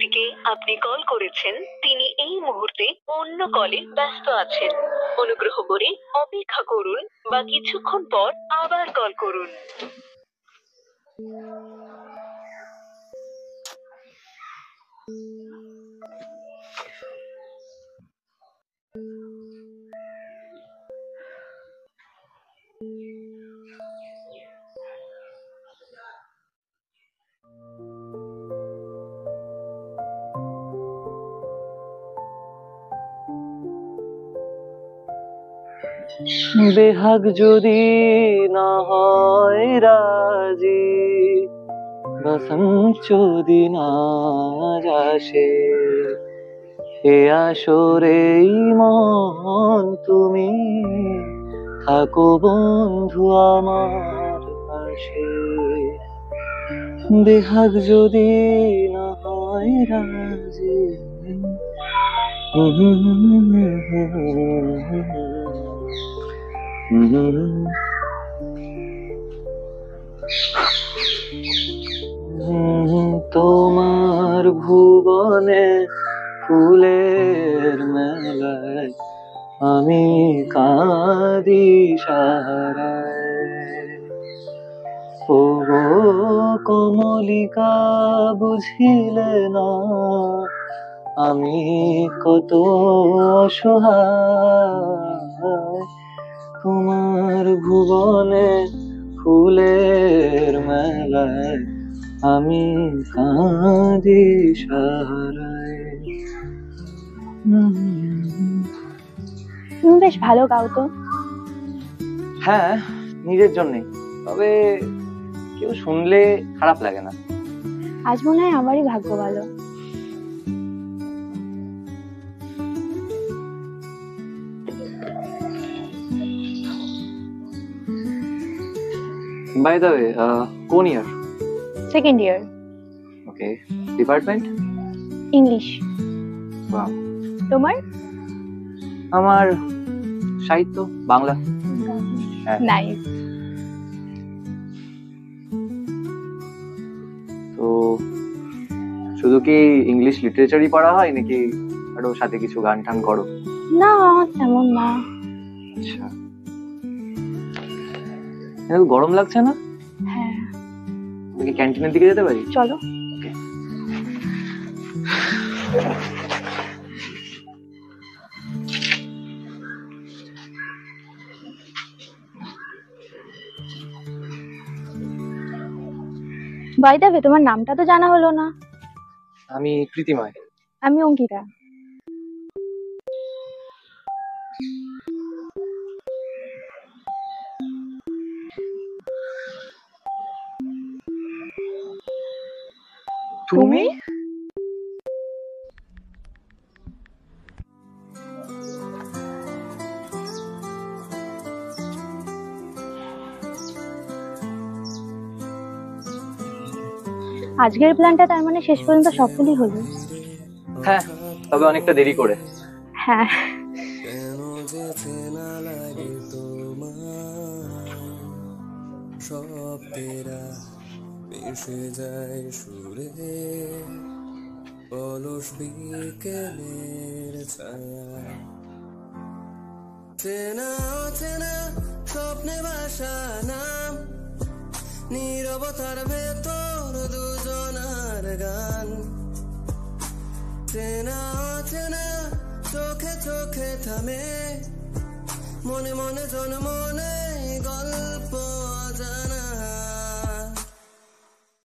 থেকে আপনি কল করেছেন তিনি এই মুহূর্তে অন্য কলে ব্যস্ত আছেন। অনুগ্রহ করে অপেক্ষা করুন বা কিছুক্ষণ পর আবার কল করুন। বেহাগ যদি না হয় রাজি, বসন্ত যদি না আসে, এ আসরেই মন তুমি থাকো বন্ধু আমার পাশে। বেহাগ যদি না হয় রাজি, তোমার ভুবনে ফুলের মেলায় আমি কাঁদি সারায়। ও কমলিকা বুঝিলে না আমি কত অসহায়, তোমার ভুবনে ফুলের মেলায় আমি কাঁদি সারায়। তুমি বেশ ভালো গাও তো। হ্যাঁ, নিজের জন্যে, তবে কেউ শুনলে খারাপ লাগে না। আজ মনে হয় আমারই ভাগ্য ভালো। By the way, কোন year? Second year. Okay, department? English. বাহ। তোমার? আমার সাহিত্য, বাংলা। নাইস। তো শুধু কি ইংলিশ লিটারেচারই পড়া হয় নাকি আরো সাথে কিছু গান টান করো? না, তেমন না। আচ্ছা, গরম লাগছে না? হ্যাঁ। কি ক্যান্টিনের দিকে যেতে পারি? চলো। বাই দ্য ওয়ে, তোমার নামটা তো জানা হলো না। আমি প্রীতিময়। আমি অঙ্কিতা। তুমি? আজকের প্ল্যানটা তার মানে শেষ পর্যন্ত সফলই হলো। হ্যাঁ, তবে অনেকটা দেরি করে। হ্যাঁ। সব তেরা মিশে যায় সুরে, অলস বিকেলের ছায়া, চেনা অচেনা স্বপ্নে বাসা নাম, নীরবতার ভেতর দুজনার গান, চেনা অচেনা চোখে চোখে থামে, মনে মনে জনমনে